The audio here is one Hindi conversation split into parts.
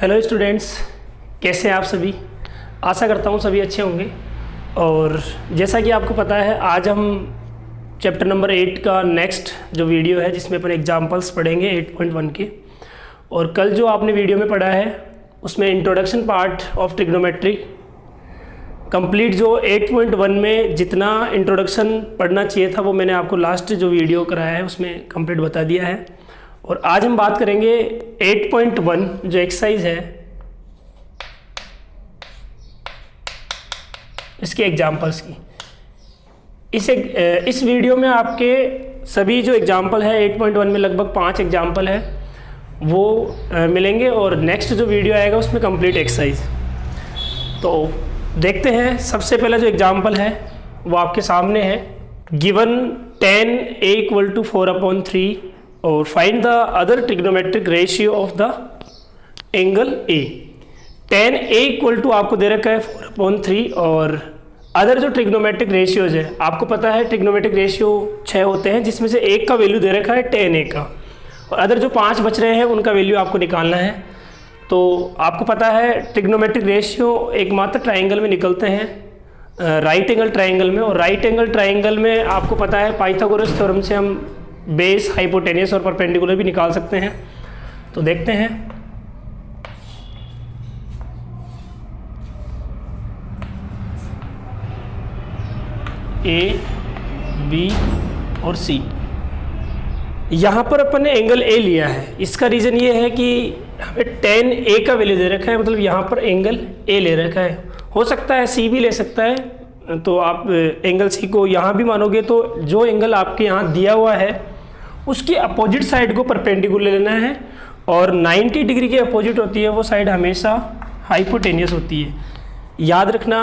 हेलो स्टूडेंट्स, कैसे हैं आप सभी। आशा करता हूँ सभी अच्छे होंगे। और जैसा कि आपको पता है, आज हम चैप्टर नंबर 8 का नेक्स्ट जो वीडियो है जिसमें अपन एग्जांपल्स पढ़ेंगे 8.1 के। और कल जो आपने वीडियो में पढ़ा है उसमें introduction part of trigonometry complete, जो 8.1 में जितना इंट्रोडक्शन पढ़ना चाहिए था वो मैंने आपको लास्ट जो वीडियो कराया है उसमें कंप्लीट बता दिया है। और आज हम बात करेंगे 8.1 जो एक्सरसाइज है इसके एग्जाम्पल्स की। इस वीडियो में आपके सभी जो एग्जाम्पल है 8.1 में लगभग 5 एग्जाम्पल है वो मिलेंगे, और नेक्स्ट जो वीडियो आएगा उसमें कंप्लीट एक्सरसाइज। तो देखते हैं, सबसे पहला जो एग्जाम्पल है वो आपके सामने है। गिवन tan a = 4/3 और find the other trigonometric ratio of the angle A। tan a = आपको दे रखा है 4/3 और अदर जो ट्रिग्नोमेट्रिक रेशियोज है, आपको पता है ट्रिग्नोमेट्रिक रेशियो 6 होते हैं जिसमें से एक का वैल्यू दे रखा है tan a का, और अदर जो 5 बच रहे हैं उनका वैल्यू आपको निकालना है। तो आपको पता है ट्रिग्नोमेट्रिक रेशियो एकमात्र ट्राइंगल में निकलते हैं, राइट एंगल ट्राइंगल में। और राइट एंगल ट्राइंगल में आपको पता है पाइथागोरस थ्योरम से हम बेस, हाइपोटेनियस और परपेंडिकुलर भी निकाल सकते हैं। तो देखते हैं। A, B और C, यहाँ पर अपन ने एंगल A लिया है। इसका रीज़न ये है कि हमें tan A का वैल्यू दे रखा है, मतलब यहाँ पर एंगल A ले रखा है। हो सकता है C भी ले सकता है, तो आप एंगल C को यहाँ भी मानोगे तो जो एंगल आपके यहाँ दिया हुआ है उसकी अपोजिट साइड को परपेंडिकुलर लेना है, और 90 डिग्री की अपोजिट होती है वो साइड हमेशा हाइपोटेनियस होती है। याद रखना,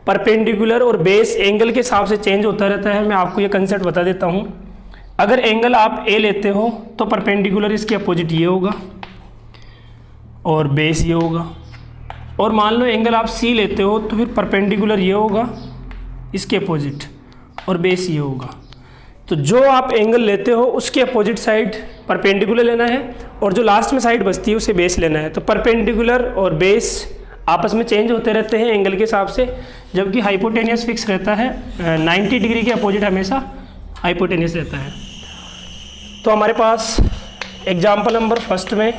परपेंडिकुलर और बेस एंगल के हिसाब से चेंज होता रहता है। मैं आपको ये कंसेप्ट बता देता हूँ। अगर एंगल आप A लेते हो तो परपेंडिकुलर इसके अपोजिट ये होगा और बेस ये होगा, और मान लो एंगल आप C लेते हो तो फिर परपेंडिकुलर ये होगा इसके अपोजिट और बेस ये होगा। तो जो आप एंगल लेते हो उसके अपोजिट साइड परपेंडिकुलर लेना है, और जो लास्ट में साइड बचती है उसे बेस लेना है। तो परपेंडिकुलर और बेस आपस में चेंज होते रहते हैं एंगल के हिसाब से, जबकि हाइपोटेनियस फिक्स रहता है। 90 डिग्री के अपोजिट हमेशा हाइपोटेनियस रहता है। तो हमारे पास एग्जाम्पल नंबर फर्स्ट में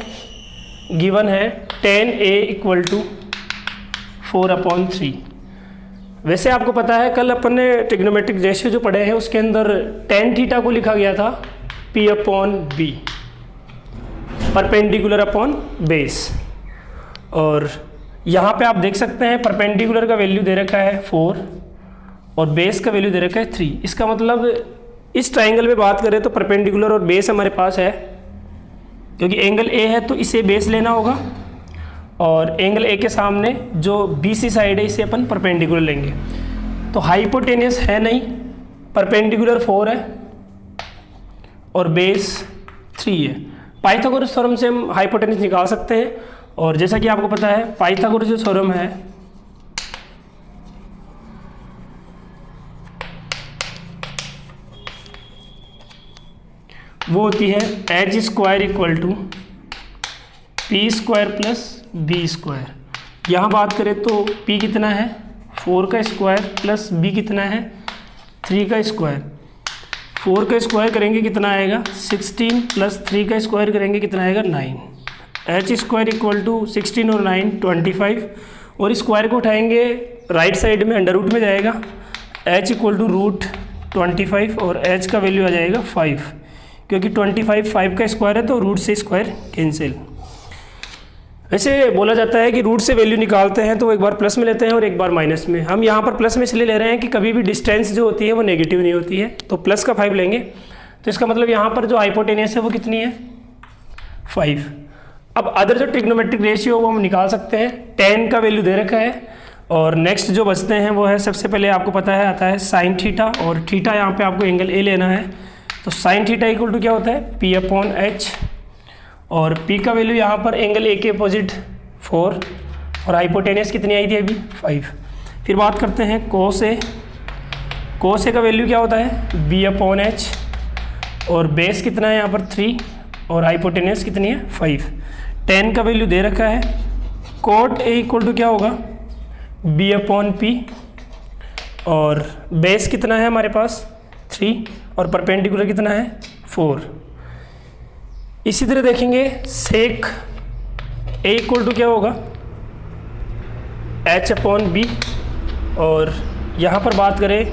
गिवन है tan a = 4/3। वैसे आपको पता है कल अपन ने ट्रिग्नोमेट्रिक रेशियो जो पढ़े हैं उसके अंदर tan थीटा को लिखा गया था P/B, परपेंडिकुलर अपॉन बेस। और यहाँ पे आप देख सकते हैं परपेंडिकुलर का वैल्यू दे रखा है 4 और बेस का वैल्यू दे रखा है 3। इसका मतलब इस ट्राइंगल में बात करें तो परपेंडिकुलर और बेस हमारे पास है, क्योंकि एंगल A है तो इसे बेस लेना होगा, और एंगल A के सामने जो BC साइड है इसे अपन परपेंडिकुलर लेंगे। तो हाइपोटेनियस है नहीं, परपेंडिकुलर 4 है और बेस 3 है। पाइथागोरस थ्योरम से हम हाइपोटेनियस निकाल सकते हैं, और जैसा कि आपको पता है पाइथागोरस जो थ्योरम है वो होती है h² = p² + b²। यहाँ बात करें तो p कितना है 4 का स्क्वायर प्लस b कितना है 3 का स्क्वायर। 4 का स्क्वायर करेंगे कितना आएगा 16 प्लस 3 का स्क्वायर करेंगे कितना आएगा 9। h² = 16 और 9 25, और स्क्वायर को उठाएंगे राइट साइड में अंडर रूट में जाएगा। h = √25 और h का वैल्यू आ जाएगा 5, क्योंकि 25 5 का स्क्वायर है तो रूट से स्क्वायर कैंसिल। वैसे बोला जाता है कि रूट से वैल्यू निकालते हैं तो एक बार प्लस में लेते हैं और एक बार माइनस में। हम यहाँ पर प्लस में इसलिए ले रहे हैं कि कभी भी डिस्टेंस जो होती है वो नेगेटिव नहीं होती है, तो प्लस का 5 लेंगे। तो इसका मतलब यहाँ पर जो हाइपोटेनियस है वो कितनी है 5। अब अदर जो ट्रिग्नोमेट्रिक रेशियो वो हम निकाल सकते हैं। tan का वैल्यू दे रखा है, और नेक्स्ट जो बचते हैं वो है, सबसे पहले आपको पता है आता है sin थीटा, और थीटा यहाँ पे आपको एंगल A लेना है। तो sin थीटा = क्या होता है P/H, और P का वैल्यू यहाँ पर एंगल A के अपोजिट 4, और हाइपोटेनियस कितनी आई थी अभी 5। फिर बात करते हैं cos A। cos A का वैल्यू क्या होता है B/H, और बेस कितना है यहाँ पर 3 और हाइपोटेनियस कितनी है 5। tan का वैल्यू दे रखा है, cot A इक्वल टू क्या होगा B अपॉन P, और बेस कितना है हमारे पास 3 और परपेंडिकुलर कितना है 4। इसी तरह देखेंगे सेक A इक्वल टू क्या होगा H अपॉन B, और यहाँ पर बात करें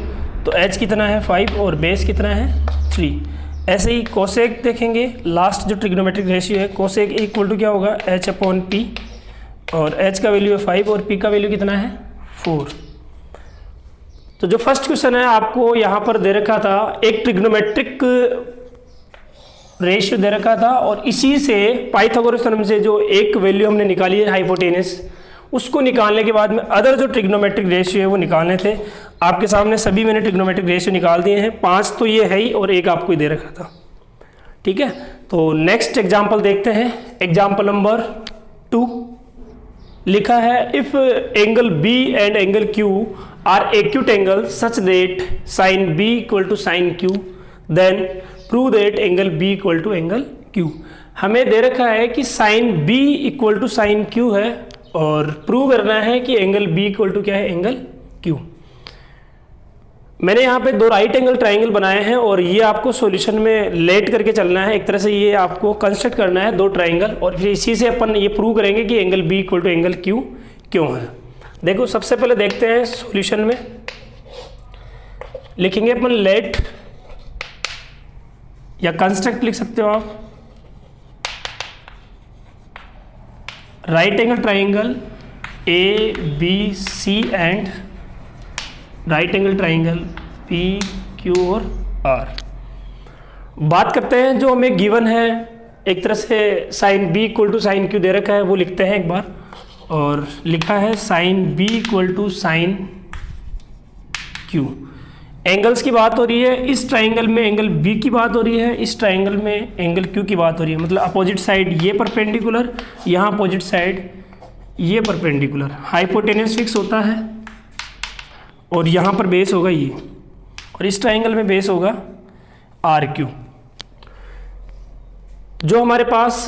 तो H कितना है 5 और बेस कितना है 3। ऐसे ही कोसेक देखेंगे, लास्ट जो ट्रिग्नोमेट्रिक रेशियो है कोसेक A इक्वल टू क्या होगा H अपॉन P, और H का वैल्यू है 5 और P का वैल्यू कितना है 4। तो जो फर्स्ट क्वेश्चन है आपको यहाँ पर दे रखा था, एक ट्रिग्नोमेट्रिक रेशियो दे रखा था और इसी से पाइथागोरस थ्योरम से जो एक वैल्यू हमने निकाली है हाइपोटेनस, उसको निकालने के बाद में अदर जो ट्रिग्नोमेट्रिक रेशियो है वो निकालने थे। आपके सामने सभी मैंने ट्रिग्नोमेट्रिक रेशियो निकाल दिए हैं, 5 तो ये है ही और एक आपको ही दे रखा था। ठीक है, तो नेक्स्ट एग्जाम्पल देखते हैं। एग्जाम्पल नंबर 2 लिखा है, if angle B and angle Q are acute angle such that sin B equal to sign Q, then prove that angle B equal to angle Q. हमें दे रखा है कि sin B equal to sign Q है और प्रूव करना है कि एंगल बी इक्वल टू क्या है एंगल क्यू। मैंने यहाँ पे 2 राइट एंगल ट्राइंगल बनाए हैं और ये आपको सॉल्यूशन में लेट करके चलना है। एक तरह से ये आपको कंस्ट्रक्ट करना है 2 ट्राइंगल और फिर इसी से अपन ये प्रूव करेंगे कि angle B equal to angle Q क्यों है। देखो सबसे पहले देखते हैं सॉल्यूशन में, लिखेंगे अपन लेट या कंस्ट्रक्ट लिख सकते हो आप, right angle triangle A B C and right angle triangle P Q और आर। बात करते हैं जो हमें गिवन है, एक तरह से sine B equal to sign Q दे रखा है, वो लिखते हैं एक बार। और लिखा है sin B equal to sign Q. Angles की बात हो रही है, इस ट्राइंगल में एंगल बी की बात हो रही है, इस ट्राइंगल में एंगल क्यू की बात हो रही है। मतलब अपोजिट साइड ये परपेंडिकुलर, यहाँ अपोजिट साइड ये परपेंडिकुलर। हाइपोटेनस फिक्स होता है और यहाँ पर बेस होगा ये, और इस ट्राइंगल में बेस होगा आर क्यू। जो हमारे पास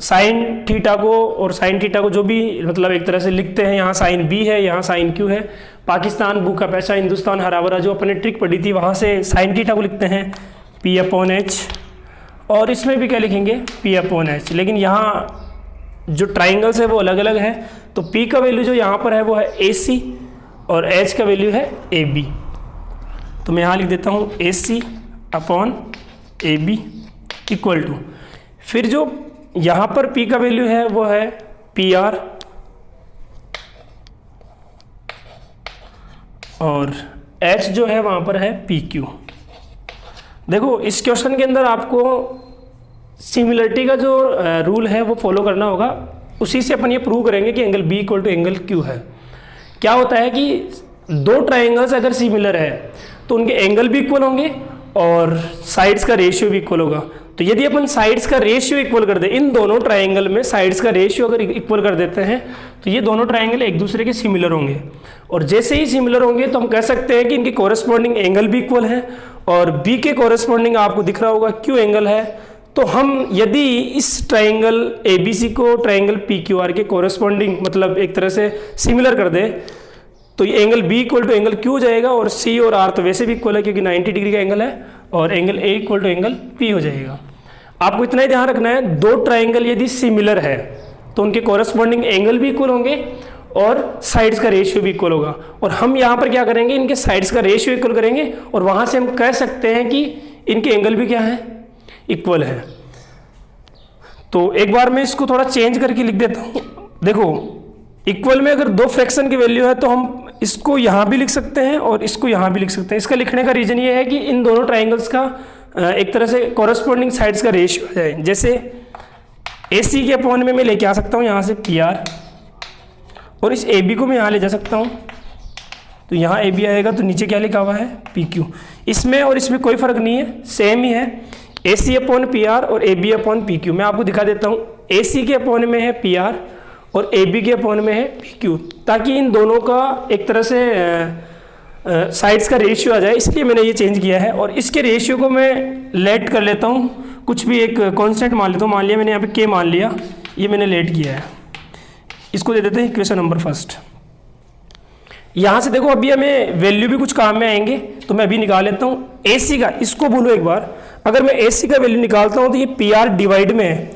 साइन थीटा को और साइन थीटा को जो भी मतलब एक तरह से लिखते हैं, यहाँ साइन बी है, यहाँ साइन क्यू है। पाकिस्तान भूखा पैसा हिंदुस्तान हरा भरा जो अपने ट्रिक पढ़ी थी वहाँ से साइन थीटा को लिखते हैं पी अपॉन एच, और इसमें भी क्या लिखेंगे पी अपॉन एच। लेकिन यहाँ जो ट्राइंगल्स है वो अलग अलग है, तो पी का वैल्यू जो यहाँ पर है वो है ए सी और एच का वैल्यू है ए बी। तो मैं यहाँ लिख देता हूँ A C upon A B equal to, फिर जो यहाँ पर P का वैल्यू है वो है पी आर और H जो है वहाँ पर है पी क्यू। देखो इस क्वेश्चन के अंदर आपको सिमिलरिटी का जो रूल है वो फॉलो करना होगा, उसी से अपन ये प्रूव करेंगे कि angle B equal to angle Q है। क्या होता है कि 2 ट्राइंगल्स अगर सिमिलर है तो उनके एंगल भी इक्वल होंगे और साइड्स का रेशियो भी इक्वल होगा। तो यदि अपन साइड्स का रेशियो इक्वल कर दें, इन दोनों ट्राइंगल में साइड्स का रेशियो अगर इक्वल कर देते हैं तो ये दोनों ट्राइंगल एक दूसरे के सिमिलर होंगे, और जैसे ही सिमिलर होंगे तो हम कह सकते हैं कि इनके कोरेस्पॉन्डिंग एंगल भी इक्वल है, और बी के कोरेस्पॉन्डिंग आपको दिख रहा होगा क्यू एंगल है। तो हम यदि इस ट्राइंगल ए बी सी को ट्राइंगल पी क्यू आर के कोरेस्पॉन्डिंग मतलब एक तरह से सिमिलर कर दें तो ये angle B equal to angle Q हो जाएगा, और सी और आर तो वैसे भी इक्वल है क्योंकि 90 डिग्री का एंगल है, और angle A equal to angle P हो जाएगा। आपको इतना ही ध्यान रखना है, 2 ट्राइंगल यदि सिमिलर है तो उनके कोरेस्पॉन्डिंग एंगल भी इक्वल होंगे और साइड्स का रेशियो भी इक्वल होगा। और हम यहाँ पर क्या करेंगे, इनके साइड्स का रेशियो इक्वल करेंगे और वहाँ से हम कह सकते हैं कि इनके एंगल भी क्या है इक्वल है। तो एक बार मैं इसको थोड़ा चेंज करके लिख देता हूँ। देखो इक्वल में अगर 2 फ्रैक्शन की वैल्यू है तो हम इसको यहाँ भी लिख सकते हैं और इसको यहाँ भी लिख सकते हैं। इसका लिखने का रीज़न ये है कि इन दोनों ट्राइंगल्स का एक तरह से कॉरेस्पॉन्डिंग साइड्स का रेशियो हो जाए। जैसे ए सी के अपॉन में मैं लेके आ सकता हूँ यहाँ से पी आर, और इस ए बी को मैं यहाँ ले जा सकता हूँ, तो यहाँ ए बी आएगा तो नीचे क्या लिखा हुआ है पी क्यू। इसमें और इसमें कोई फ़र्क नहीं है, सेम ही है, A C upon P R और A B upon P Q. मैं आपको दिखा देता हूँ, ए सी के अपॉन में है पी आर और ए बी के अपॉन में है पी क्यू, ताकि इन दोनों का एक तरह से साइड्स का रेशियो आ जाए, इसलिए मैंने ये चेंज किया है। और इसके रेशियो को मैं लेट कर लेता हूँ कुछ भी एक कांस्टेंट मान लेता हूँ, मान लिया मैंने यहाँ पे के मान लिया, ये मैंने लेट किया है, इसको दे देते हैं इक्वेशन नंबर फर्स्ट। यहाँ से देखो अभी हमें वैल्यू भी कुछ काम में आएंगे, तो मैं अभी निकाल लेता हूँ ए सी का। इसको बोलो एक बार, अगर मैं ए सी का वैल्यू निकालता हूँ तो ये पी आर डिवाइड में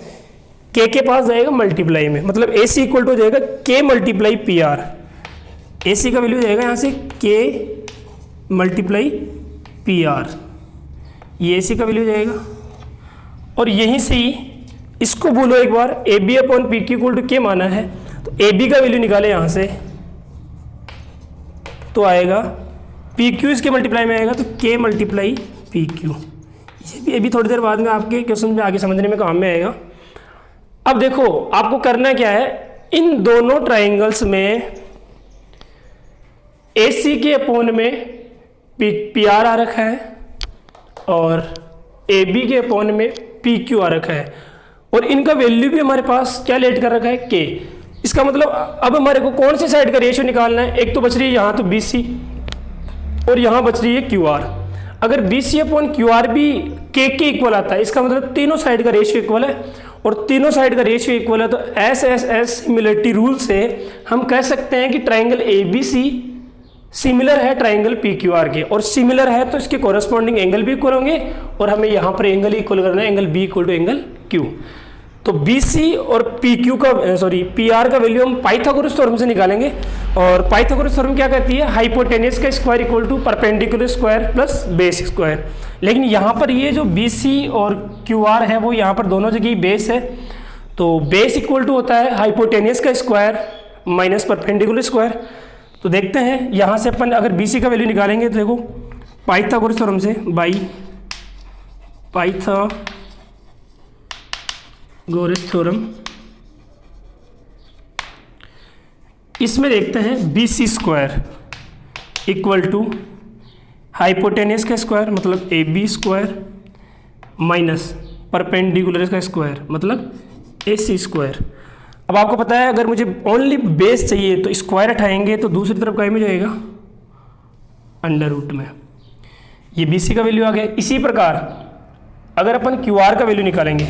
के पास जाएगा मल्टीप्लाई में, मतलब ए सी इक्वल टू हो जाएगा के मल्टीप्लाई पी आर। ए सी का वैल्यू हो जाएगा यहाँ से के मल्टीप्लाई पी आर, ये ए सी का वैल्यू हो जाएगा। और यहीं से ही इसको बोलो एक बार, A B upon P Q equal to के माना है, तो ए बी का वैल्यू निकाले यहाँ से तो आएगा पी क्यू, इसके मल्टीप्लाई में आएगा तो के मल्टीप्लाई पी क्यू। ये भी थोड़ी देर बाद में आपके क्वेश्चन में आगे समझने में काम में आएगा। अब देखो आपको करना क्या है, इन दोनों ट्राइंगल्स में ए सी के अपोन में पी आर आ रखा है और ए बी के अपोन में पी क्यू आ रखा है, और इनका वैल्यू भी हमारे पास क्या लेट कर रखा है के। इसका मतलब अब हमारे को कौन सी साइड का रेशियो निकालना है, एक तो बच रही है यहाँ तो बी सी और यहाँ बच रही है क्यू आर। अगर B C upon Q R भी के इक्वल आता है, इसका मतलब तीनों साइड का रेशियो इक्वल है, और तीनों साइड का रेशियो इक्वल है, तो S S S similarity rule से हम कह सकते हैं कि triangle A B C similar है ट्राइंगल पी क्यू आर के, और सिमिलर है तो इसके कॉरेस्पॉन्डिंग एंगल भी इक्वल होंगे, और हमें यहाँ पर एंगल इक्वल करना है, angle B equal to angle Q. तो बी सी और पी क्यू का पी आर का वैल्यू हम पाइथागोरस थ्योरम से निकालेंगे, और पाइथागोरस थ्योरम क्या कहती है, हाइपोटेनस का square equal to perpendicular square plus base square. लेकिन यहाँ पर ये जो बी सी और क्यू आर है वो यहाँ पर दोनों जगह बेस है, तो बेस इक्वल टू होता है हाइपोटेनस का स्क्वायर माइनस परपेंडिकुलर स्क्वायर। तो देखते हैं यहाँ से अपन अगर बी सी का वैल्यू निकालेंगे तो देखो पाइथागोरस थ्योरम से बाई पाइथागोरस थ्योरम, इसमें देखते हैं B C square equal to hypotenuse का स्क्वायर मतलब A B square minus perpendicular का स्क्वायर मतलब ए सी स्क्वायर। अब आपको पता है अगर मुझे ओनली बेस चाहिए तो स्क्वायर हटाएंगे तो दूसरी तरफ का में जाएगा अंडर रूट में, ये बी सी का वैल्यू आ गया। इसी प्रकार अगर अपन क्यू आर का वैल्यू निकालेंगे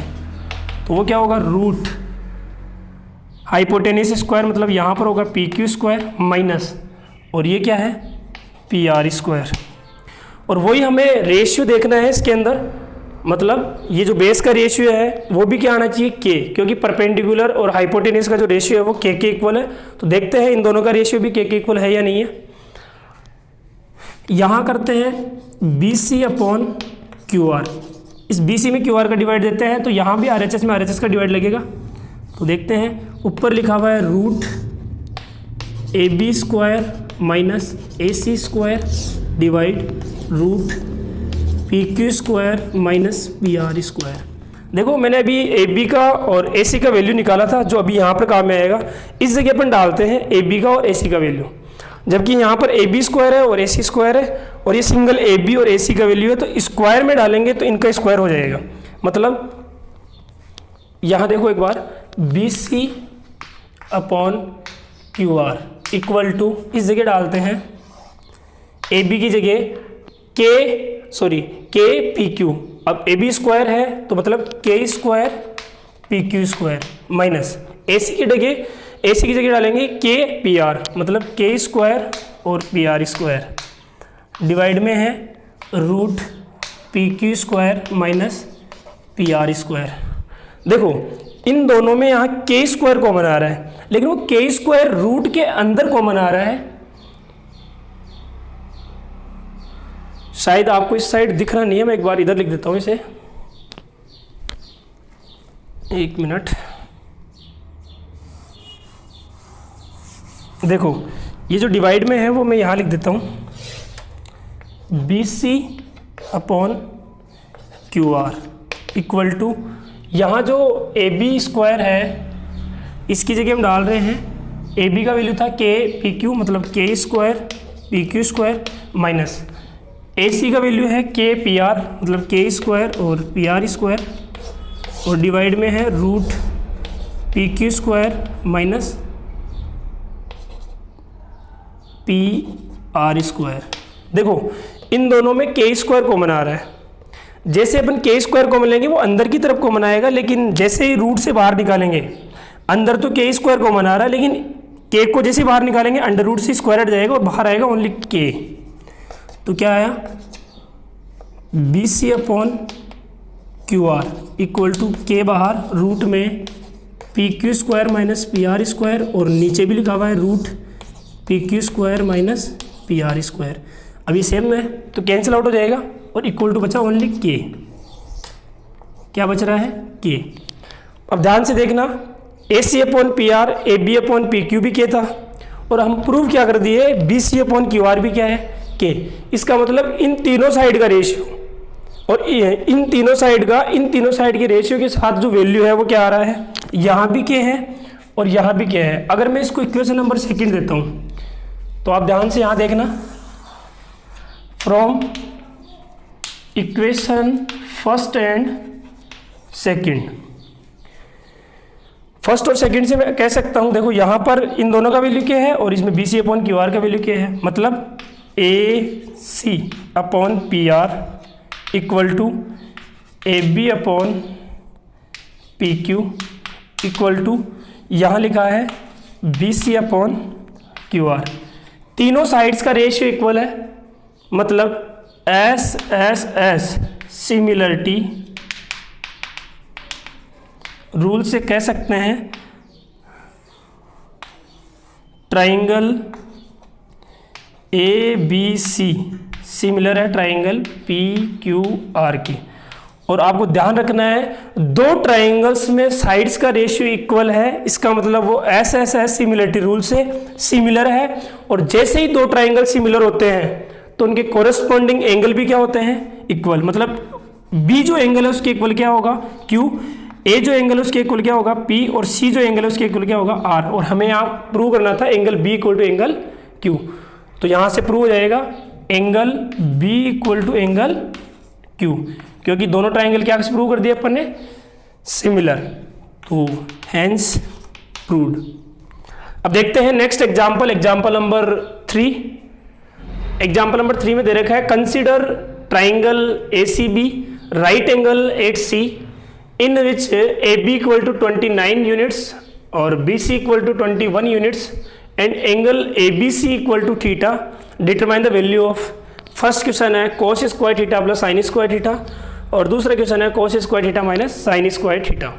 तो वो क्या होगा, रूट हाइपोटेनस स्क्वायर मतलब यहाँ पर होगा पी क्यू स्क्वायर माइनस, और ये क्या है पी आर स्क्वायर। और वही हमें रेशियो देखना है इसके अंदर, मतलब ये जो बेस का रेशियो है वो भी क्या आना चाहिए के, क्योंकि परपेंडिकुलर और हाइपोटेनस का जो रेशियो है वो के इक्वल है। तो देखते हैं इन दोनों का रेशियो भी के इक्वल है या नहीं है। यहाँ करते हैं B C upon Q R, इस बी सी में क्यू आर का डिवाइड देते हैं तो यहाँ भी आर एच एस में आर एच एस का डिवाइड लगेगा। तो देखते हैं ऊपर लिखा हुआ है root A B square minus A C square divide root P Q square minus P R square. देखो मैंने अभी ए बी का और ए सी का वैल्यू निकाला था जो अभी यहाँ पर काम में आएगा, इस जगह अपन डालते हैं ए बी का और ए सी का वैल्यू, जबकि यहाँ पर ए बी स्क्वायर है और ए सी स्क्वायर है और ये सिंगल ए बी और ए सी का वैल्यू है, तो स्क्वायर में डालेंगे तो इनका स्क्वायर हो जाएगा। मतलब यहाँ देखो एक बार B C upon Q R equal to, इस जगह डालते हैं ए बी की जगह के पी क्यू। अब ए बी स्क्वायर है तो मतलब के square P Q square minus A C की जगह डालेंगे के पी आर मतलब के स्क्वायर और पी आर स्क्वायर डिवाइड में है root P Q square minus P R square. देखो इन दोनों में यहाँ के स्क्वायर कॉमन आ रहा है, लेकिन वो के स्क्वायर रूट के अंदर कॉमन आ रहा है। शायद आपको इस साइड दिख रहा नहीं है, मैं एक बार इधर लिख देता हूँ इसे, एक मिनट। देखो ये जो डिवाइड में है वो मैं यहाँ लिख देता हूँ B C upon Q R equal to, यहाँ जो ए बी स्क्वायर है इसकी जगह हम डाल रहे हैं ए बी का वैल्यू था के पी क्यू मतलब के square P Q square minus A C का वैल्यू है के पी आर मतलब के स्क्वायर और पी आर स्क्वायर, और डिवाइड में है root P Q square minus P R square. देखो इन दोनों में के स्क्वायर कॉमन आ रहा है, जैसे अपन के स्क्वायर कॉमन लेंगे वो अंदर की तरफ कॉमन आएगा, लेकिन जैसे ही रूट से बाहर निकालेंगे, अंदर तो के स्क्वायर कॉमन आ रहा है, लेकिन के को जैसे बाहर निकालेंगे अंडर रूट से स्क्वायर हट जाएगा और बाहर आएगा ओनली के। तो क्या आया, B C upon Q R equal to के बाहर रूट में P Q square minus P R square, और नीचे भी लिखा हुआ है root P Q square minus P R square. अभी सेम है तो कैंसिल आउट हो जाएगा और इक्वल टू बचा ओनली के। क्या बच रहा है, के। अब ध्यान से देखना, A C upon P R A B upon P Q भी के था, और हम प्रूव क्या कर दिए, B C upon Q R भी क्या है, के। इसका मतलब इन तीनों साइड का रेशियो और इन तीनों साइड के रेशियो के साथ जो वैल्यू है वो क्या आ रहा है, यहाँ भी के है और यहाँ भी के है। अगर मैं इसको इक्वेशन नंबर सेकंड देता हूँ तो आप ध्यान से यहाँ देखना, from equation first and second, first और सेकंड से मैं कह सकता हूँ, देखो यहाँ पर इन दोनों का वैल्यू क्या है और इसमें B C upon Q R का वैल्यू क्या है, मतलब A C upon P R equal to A B upon P Q equal to यहाँ लिखा है B C upon Q R. तीनों साइड्स का रेशियो इक्वल है, मतलब S S S similarity rule से कह सकते हैं triangle A B C similar है ट्राइंगल पी क्यू आर की। और आपको ध्यान रखना है, दो ट्राइंगल्स में साइड्स का रेशियो इक्वल है, इसका मतलब वो S S S similarity rule से सिमिलर है। और जैसे ही दो ट्राइंगल सिमिलर होते हैं तो उनके कोरस्पॉन्डिंग एंगल भी क्या होते हैं, इक्वल। मतलब बी जो एंगल है उसके इक्वल क्या होगा, क्यू, ए जो एंगल है उसके इक्वल क्या होगा, पी, और सी जो एंगल है उसके इक्वल क्या होगा, आर। और हमें यहाँ प्रूव करना था angle B equal to angle Q, तो यहाँ से प्रूव हो जाएगा angle B equal to angle Q, क्योंकि दोनों ट्राइंगल क्या प्रूव कर दिया अपन ने, सिमिलर, तो हैंस प्रूव्ड। अब देखते हैं next example, example number 3। Example number 3 में दे रखा है consider triangle A C B right angle at C in which A B equal to 29 units और B C equal to 21 units and angle A B C equal to theta, determine the value of. First question है cos square theta plus sine square theta, और दूसरा क्वेश्चन है cos square theta minus sign square theta.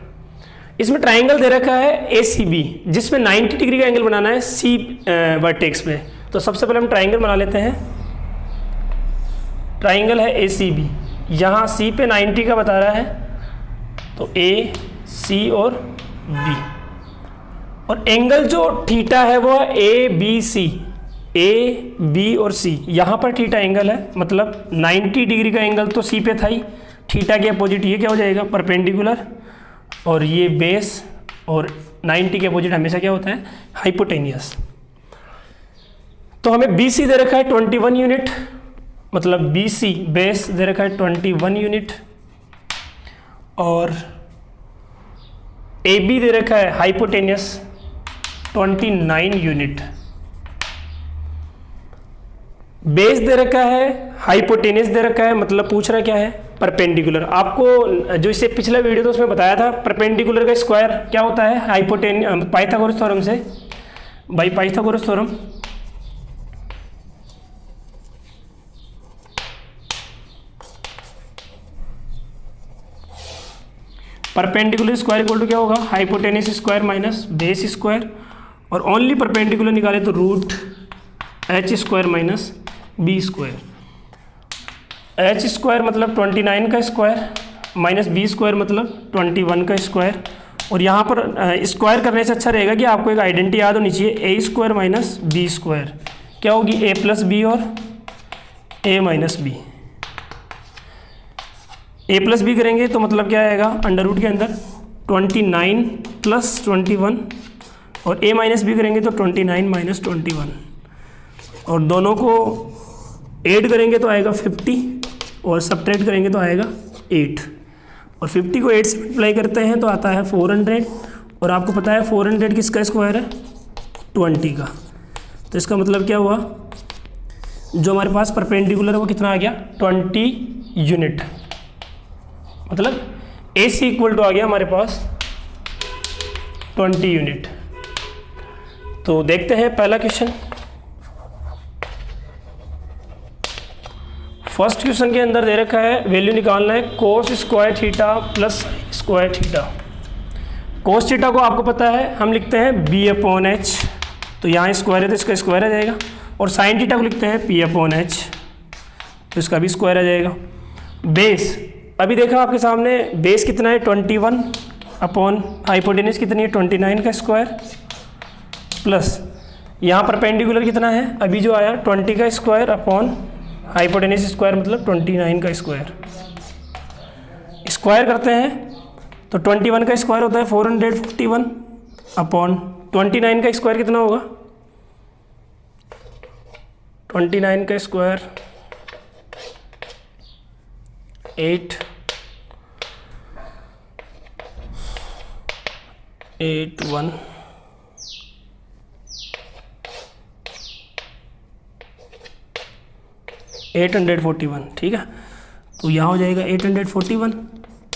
इसमें ट्राइंगल दे रखा है ए सी बी, जिसमें 90 डिग्री का एंगल बनाना है सी वर्टेक्स पे। तो सबसे पहले हम ट्राइंगल बना लेते हैं। ट्राइंगल है ए सी बी, यहाँ सी पे 90 का बता रहा है, तो ए सी और बी, और एंगल जो थीटा है वो ए बी सी, ए बी और सी, यहाँ पर थीटा एंगल है, मतलब 90 डिग्री का एंगल तो सी पे था ही, थीटा के अपोजिट ये क्या हो जाएगा, परपेंडिकुलर, और ये बेस, और 90 के अपोजिट हमेशा क्या होता है, हाइपोटेनियस। तो हमें बी सी दे रखा है 21 यूनिट, मतलब बी सी बेस दे रखा है 21 यूनिट, और ए बी दे रखा है हाइपोटेनियस 29 यूनिट। बेस दे रखा है, हाइपोटेनियस दे रखा है, मतलब पूछ रहा क्या है, परपेंडिकुलर। आपको जो इससे पिछला वीडियो तो उसमें बताया था परपेंडिकुलर का स्क्वायर क्या होता है, हाइपोटेनियस, पाइथागोरस थ्योरम से, by Pythagoras theorem. Perpendicular square equal to क्या होगा, hypotenuse square minus base square, और ओनली परपेंडिकुलर निकाले तो root H square minus B square. H square मतलब 29 का स्क्वायर माइनस बी स्क्वायर मतलब 21 का स्क्वायर। और यहाँ पर स्क्वायर करने से अच्छा रहेगा कि आपको एक आइडेंटिटी याद होनी चाहिए, ए स्क्वायर माइनस बी स्क्वायर क्या होगी, ए प्लस बी और ए माइनस बी। ए प्लस बी करेंगे तो मतलब क्या आएगा, अंडर रूट के अंदर 29 प्लस 21, और ए माइनस बी करेंगे तो 29 माइनस 21, और दोनों को ऐड करेंगे तो आएगा 50, और सब्ट्रैक्ट करेंगे तो आएगा 8, और 50 को 8 से मल्टीप्लाई करते हैं तो आता है 400, और आपको पता है 400 किसका स्क्वायर है, 20 का। तो इसका मतलब क्या हुआ, जो हमारे पास परपेंडिकुलर है वो कितना आ गया, 20 यूनिट। मतलब AC इक्वल टू आ गया हमारे पास 20 यूनिट। तो देखते हैं पहला क्वेश्चन। फर्स्ट क्वेश्चन के अंदर दे रखा है वैल्यू निकालना है cos square theta plus square theta. Cos theta को आपको पता है हम लिखते हैं B/H, तो यहाँ स्क्वायर है तो इसका स्क्वायर आ जाएगा, और साइन थीटा को लिखते हैं P/H, तो इसका भी स्क्वायर आ जाएगा। बेस अभी देखा आपके सामने, बेस कितना है 21 अपॉन हाइपोटेनस कितनी है 29 का स्क्वायर, प्लस यहाँ परपेंडिकुलर कितना है अभी जो आया 20 का स्क्वायर अपॉन हाइपोटेनस स्क्वायर मतलब 29 का स्क्वायर। स्क्वायर करते हैं तो 21 का स्क्वायर होता है 441 अपॉन 29 का स्क्वायर कितना होगा 29 का स्क्वायर 881 841, ठीक है। तो यहाँ हो जाएगा 841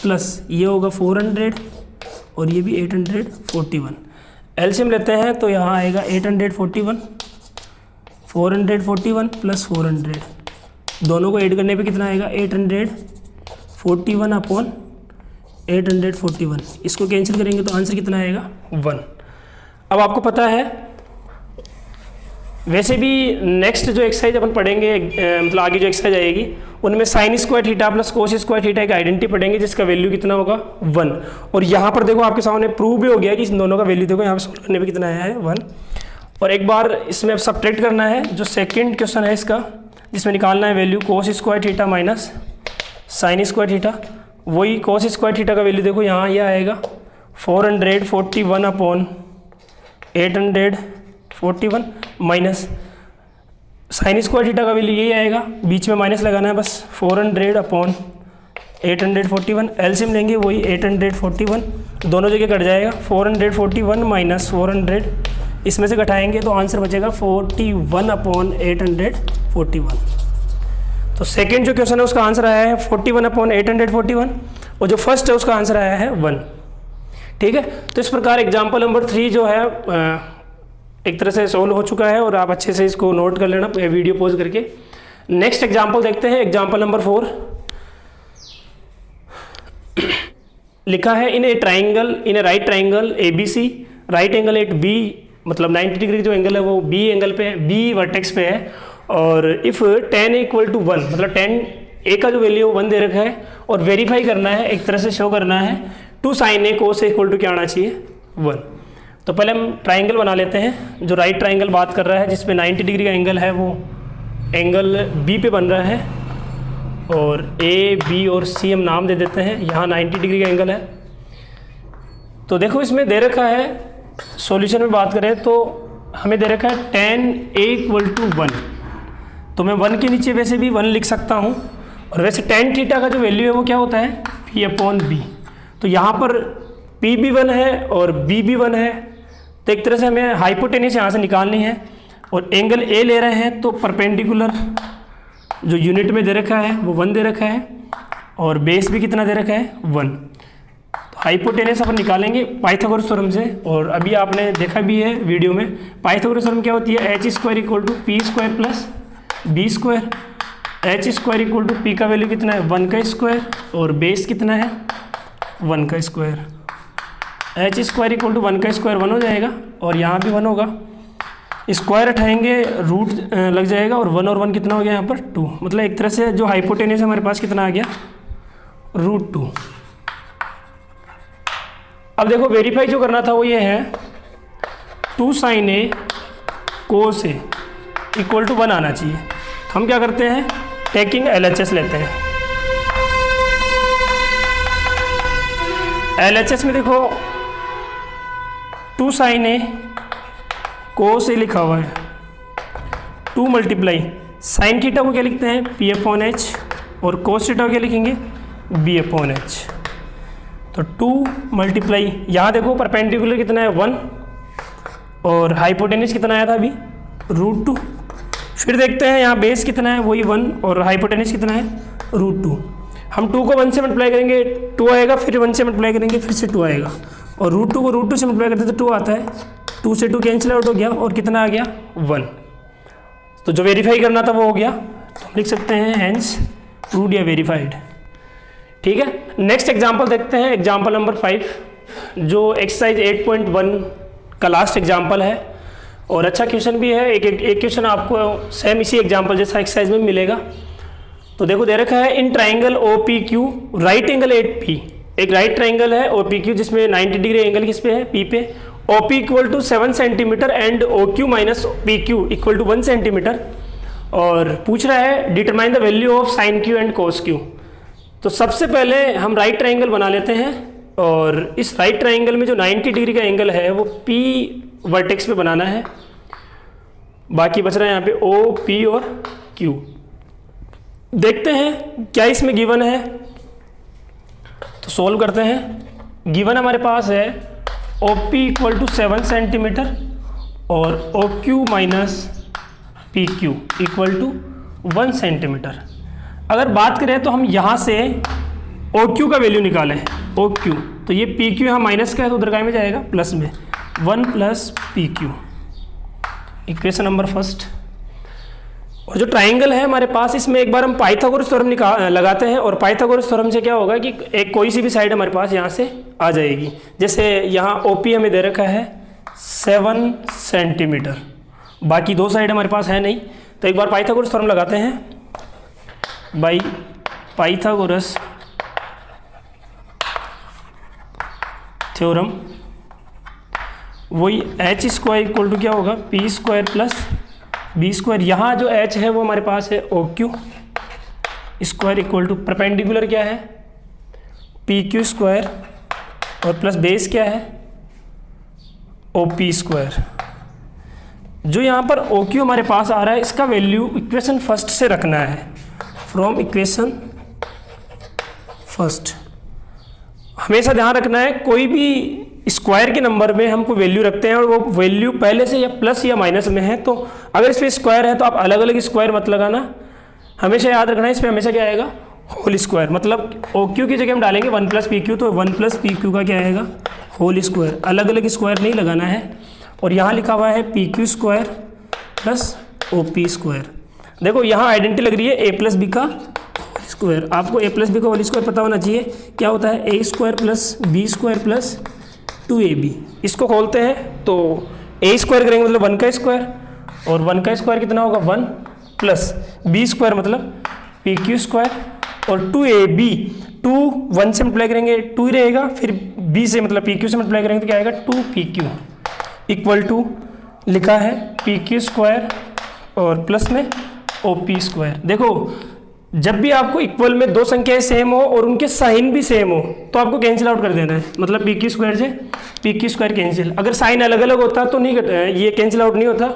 प्लस ये होगा 400 और ये भी 841। एलसीएम लेते हैं तो यहाँ आएगा 841 441 प्लस 400, दोनों को ऐड करने पे कितना आएगा 841 अपॉन 841। इसको कैंसिल करेंगे तो आंसर कितना आएगा 1। अब आपको पता है वैसे भी नेक्स्ट जो एक्सरसाइज अपन पढ़ेंगे मतलब आगे जो एक्सरसाइज आएगी उनमें sign square theta plus cos square theta की आइडेंटिटी पढ़ेंगे जिसका वैल्यू कितना होगा 1। और यहाँ पर देखो आपके सामने प्रूव भी हो गया कि इन दोनों का वैल्यू देखो यहाँ पे सोल्व करने पे कितना आया है 1। और एक बार इसमें अब सब्ट्रैक्ट करना है, जो सेकंड क्वेश्चन है इसका जिसमें निकालना है वैल्यू कोस square theta minus sign square theta. वही कोस स्क्वायर थीटा का वैल्यू देखो यहाँ ये आएगा 441 upon 841 minus sign square theta का वैल्यू यही आएगा, बीच में माइनस लगाना है बस 400 अपॉन 841। एलसीएम लेंगे वही 841, दोनों जगह कट जाएगा 441 माइनस 400, इसमें से घटाएंगे तो आंसर बचेगा 41 अपॉन 841। तो सेकेंड जो क्वेश्चन है उसका आंसर आया है 41 अपॉन 841 और जो फर्स्ट है उसका आंसर आया है 1, ठीक है। तो इस प्रकार एग्जाम्पल नंबर 3 जो है एक तरह से सोल्व हो चुका है और आप अच्छे से इसको नोट कर लेना वीडियो पॉज करके। नेक्स्ट एग्जाम्पल देखते हैं, एग्जाम्पल नंबर 4। लिखा है in a triangle in a right triangle ABC right angle at B, मतलब 90 डिग्री जो एंगल है वो B एंगल पे है, B वर्टेक्स पे है। और if tan A equal to 1, मतलब tan A का जो वैल्यू 1 दे रखा है और वेरीफाई करना है, एक तरह से शो करना है 2 sin A cos A equal to क्या आना चाहिए 1। तो पहले हम ट्राइंगल बना लेते हैं। जो राइट ट्राइंगल बात कर रहा है जिसमें 90 डिग्री का एंगल है वो एंगल B पे बन रहा है और A B और C हम नाम दे देते हैं। यहाँ 90 डिग्री का एंगल है। तो देखो इसमें दे रखा है, सॉल्यूशन में बात करें तो हमें दे रखा है tan A इक्वल टू 1, तो मैं 1 के नीचे वैसे भी 1 लिख सकता हूँ। और वैसे tan थीटा का जो वैल्यू है वो क्या होता है P/B। तो यहाँ पर P भी 1 है और B भी 1 है, तो एक तरह से हमें हाइपोटेनस यहाँ से निकालनी है। और एंगल A ले रहे हैं तो परपेंडिकुलर जो यूनिट में दे रखा है वो 1 दे रखा है और बेस भी कितना दे रखा है 1। तो हाइपोटेनस अपन निकालेंगे पाइथागोरस थ्योरम से, और अभी आपने देखा भी है वीडियो में पाइथागोरस थ्योरम क्या होती है h square equal to P square plus B square. h square equal to P का वैल्यू कितना है 1 का स्क्वायर और बेस कितना है 1 का स्क्वायर। h स्क्वायर इक्वल टू 1 का स्क्वायर 1 हो जाएगा और यहाँ भी 1 होगा, स्क्वायर उठाएंगे रूट लग जाएगा और 1 और 1 कितना हो गया यहाँ पर 2। मतलब एक तरह से जो हाइपोटेनस है हमारे पास कितना आ गया √2। अब देखो वेरीफाई जो करना था वो ये है 2 sin A cos A equal to 1 आना चाहिए। तो हम क्या करते हैं टेकिंग LHS लेते हैं। LHS में देखो 2 sin A cos A लिखा हुआ है, 2 मल्टीप्लाई साइन थीटा को क्या लिखते हैं P/H और cos थीटा को क्या लिखेंगे B/H। तो 2 मल्टीप्लाई यहाँ देखो परपेंडिकुलर कितना है 1 और हाइपोटेनस कितना आया था अभी √2। फिर देखते हैं यहाँ बेस कितना है वही 1 और हाइपोटेनस कितना है √2। हम 2 को 1 से मल्टीप्लाई करेंगे 2 आएगा, फिर 1 से मल्टीप्लाई करेंगे फिर से 2 आएगा, और √2 को √2 से मल्टीप्लाई करते तो 2 आता है, 2 से 2 कैंसिल आउट हो गया और कितना आ गया 1। तो जो वेरीफाई करना था वो हो गया, तो हम लिख सकते हैं हैंस प्रूव्ड या वेरीफाइड। ठीक है, नेक्स्ट एग्जांपल देखते हैं, एग्जांपल नंबर 5 जो एक्सरसाइज 8.1 का लास्ट एग्जांपल है और अच्छा क्वेश्चन भी है। एक क्वेश्चन आपको सेम इसी एग्जांपल जैसा एक्सरसाइज में मिलेगा। तो देखो दे रखा है in triangle OPQ right angle at P, एक राइट ट्राइंगल है OPQ जिसमें 90 डिग्री एंगल किस पे है P पे, OP equal to 7 centimetre and OQ minus PQ equal to 1 centimetre, और पूछ रहा है determine the value of sine Q and cos Q। तो सबसे पहले हम राइट ट्राइंगल बना लेते हैं, और इस राइट ट्राइंगल में जो 90 डिग्री का एंगल है वो P वर्टेक्स पे बनाना है, बाकी बच रहा है यहाँ पे O, P और Q। देखते हैं क्या इसमें गिवन है, तो सोल्व करते हैं। गिवन हमारे पास है OP इक्वल टू 7 सेंटीमीटर और OQ minus PQ equal to 1 centimetre. अगर बात करें तो हम यहाँ से OQ का वैल्यू निकालें, OQ, तो ये PQ यहाँ माइनस का है तो उधर काय में जाएगा प्लस में, 1 plus PQ, equation number first. और जो ट्राइंगल है हमारे पास इसमें एक बार हम पाइथागोरस थ्योरम लगाते हैं, और पाइथागोरस थ्योरम से क्या होगा कि एक कोई सी भी साइड हमारे पास यहाँ से आ जाएगी। जैसे यहाँ OP हमें दे रखा है 7 सेंटीमीटर, बाकी दो साइड हमारे पास है नहीं, तो एक बार पाइथागोरस थ्योरम लगाते हैं। बाई पाइथागोरस थ्योरम वही h स्क्वायर इक्वल टू क्या होगा P square plus B square. यहाँ जो h है वो हमारे पास है OQ square equal to perpendicular क्या है PQ स्क्वायर और प्लस बेस क्या है OP स्क्वायर। जो यहाँ पर OQ हमारे पास आ रहा है इसका वैल्यू इक्वेशन फर्स्ट से रखना है, फ्रॉम इक्वेशन फर्स्ट। हमेशा ध्यान रखना है कोई भी स्क्वायर के नंबर में हम कोई वैल्यू रखते हैं और वो वैल्यू पहले से या प्लस या माइनस में है, तो अगर इस पर स्क्वायर है तो आप अलग अलग स्क्वायर मत लगाना, हमेशा याद रखना है इस पर हमेशा क्या आएगा होल स्क्वायर। मतलब OQ की जगह हम डालेंगे 1 प्लस PQ, तो 1 प्लस PQ का क्या आएगा होल स्क्वायर, अलग अलग स्क्वायर नहीं लगाना है। और यहाँ लिखा हुआ है PQ square plus OP square. देखो यहाँ आइडेंटिटी लग रही है A प्लस B का होल स्क्वायर, आपको A प्लस B का होल स्क्वायर पता होना चाहिए क्या होता है A square plus B square plus 2AB। इसको खोलते हैं तो A स्क्वायर करेंगे मतलब 1 का स्क्वायर, और 1 का स्क्वायर कितना होगा 1 प्लस B स्क्वायर मतलब PQ स्क्वायर, और 2AB 2 1 से मल्टीप्लाई करेंगे 2 ही रहेगा, फिर B से मतलब PQ से मल्टीप्लाई करेंगे तो क्या आएगा 2PQ इक्वल टू लिखा है PQ स्क्वायर और प्लस में OP स्क्वायर। देखो जब भी आपको इक्वल में दो संख्याएं सेम हो और उनके साइन भी सेम हो तो आपको कैंसिल आउट कर देना है, मतलब PQ स्क्वायर से PQ स्क्वायर कैंसिल। अगर साइन अलग अलग होता तो नहीं ये कैंसिल आउट नहीं होता।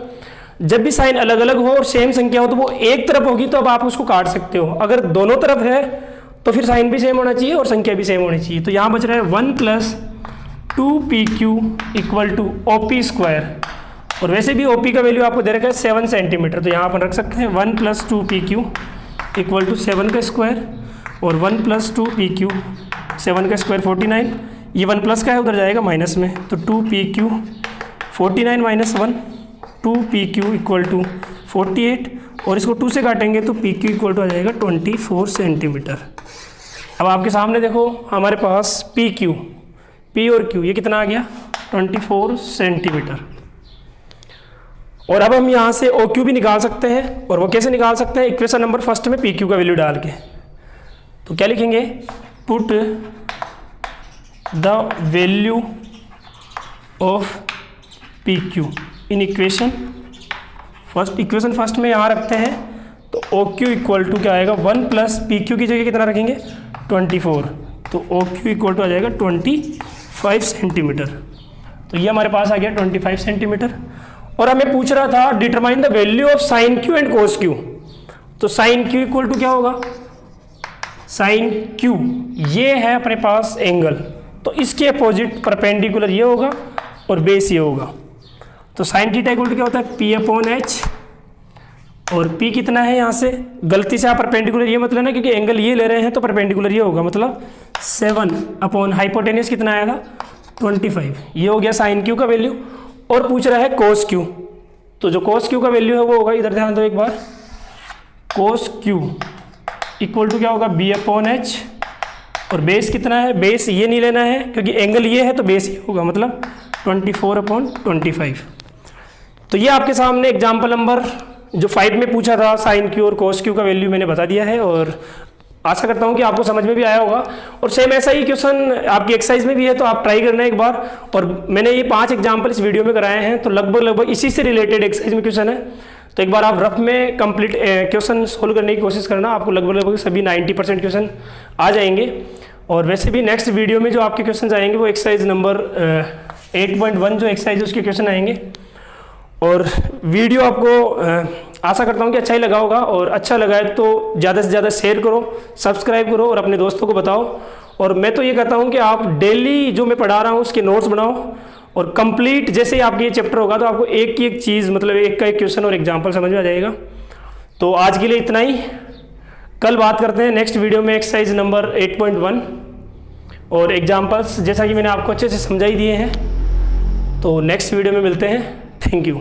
जब भी साइन अलग अलग हो और सेम संख्या हो तो वो एक तरफ होगी तो अब आप उसको काट सकते हो, अगर दोनों तरफ है तो फिर साइन भी सेम होना चाहिए और संख्या भी सेम होनी चाहिए। तो यहाँ बच रहा है 1 plus 2PQ equal to OP square, और वैसे भी OP का वैल्यू आपको दे रखा है 7 सेंटीमीटर, तो यहाँ अपन रख सकते हैं 1 प्लस 2PQ इक्वल टू 7 का स्क्वायर, और 1 प्लस 2PQ 7 का स्क्वायर 49, ये 1 प्लस का है उधर जाएगा माइनस में, तो 2PQ 49 minus 1 2PQ equal to 48, और इसको 2 से काटेंगे तो PQ इक्वल टू आ जाएगा 24 सेंटीमीटर। अब आपके सामने देखो हमारे पास PQ P और Q ये कितना आ गया 24 सेंटीमीटर। और अब हम यहाँ से OQ भी निकाल सकते हैं, और वो कैसे निकाल सकते हैं इक्वेशन नंबर फर्स्ट में PQ का वैल्यू डाल के। तो क्या लिखेंगे put the value of PQ in equation first. Equation first में यहाँ रखते हैं तो OQ इक्वल टू क्या आएगा 1 प्लस PQ की जगह कितना रखेंगे 24, तो OQ इक्वल टू आ जाएगा 25 सेंटीमीटर। तो ये हमारे पास आ गया 25 सेंटीमीटर। और हमें पूछ रहा था determine the value of sine Q and cos Q, तो साइन Q इक्वल टू क्या होगा साइन Q ये है अपने पास एंगल, तो इसके अपोजिट परपेंडिकुलर ये होगा और बेस ये होगा। तो साइन थीटा इक्वल टू क्या होता है P/H, और P कितना है यहाँ से, गलती से आप परपेंडिकुलर ये मत लेना क्योंकि एंगल ये ले रहे हैं तो परपेंडिकुलर ये होगा, मतलब 7 अपॉन हाइपोटेन्यूस कितना आएगा 25। ये हो गया साइन क्यू का वैल्यू। और पूछ रहा है कोस क्यू, तो जो कोस क्यू का वैल्यू है वो होगा, इधर ध्यान दो एक बार, कोस क्यू इक्वल टू क्या होगा B अपॉन H। और बेस कितना है, बेस ये नहीं लेना है क्योंकि एंगल ये है तो बेस ये होगा, मतलब 24 अपॉन 25। तो ये आपके सामने एग्जाम्पल नंबर जो 5 में पूछा था साइन क्यू और कोस क्यू का वैल्यू मैंने बता दिया है, और आशा करता हूँ कि आपको समझ में भी आया होगा। और सेम ऐसा ही क्वेश्चन आपकी एक्सरसाइज में भी है, तो आप ट्राई करना एक बार। और मैंने ये 5 एग्जाम्पल इस वीडियो में कराए हैं, तो लगभग इसी से रिलेटेड एक्सरसाइज में क्वेश्चन है, तो एक बार आप रफ में कंप्लीट क्वेश्चन सोल्व करने की कोशिश करना, आपको लगभग सभी 90% क्वेश्चन आ जाएंगे। और वैसे भी नेक्स्ट वीडियो में जो आपके क्वेश्चन आएंगे वो एक्सरसाइज नंबर 8.1 जो एक्सरसाइज है उसके क्वेश्चन आएंगे। और वीडियो आपको आशा करता हूँ कि अच्छा ही लगा होगा, और अच्छा लगा है तो ज़्यादा से ज़्यादा शेयर करो, सब्सक्राइब करो और अपने दोस्तों को बताओ। और मैं तो ये कहता हूँ कि आप डेली जो मैं पढ़ा रहा हूँ उसके नोट्स बनाओ, और कंप्लीट जैसे ही आपकी ये चैप्टर होगा तो आपको एक की एक चीज़, मतलब एक का एक क्वेश्चन और एग्जाम्पल समझ में आ जाएगा। तो आज के लिए इतना ही, कल बात करते हैं नेक्स्ट वीडियो में एक्सरसाइज नंबर 8.1 और एग्जाम्पल्स जैसा कि मैंने आपको अच्छे से समझा ही दिए हैं। तो नेक्स्ट वीडियो में मिलते हैं। Thank you.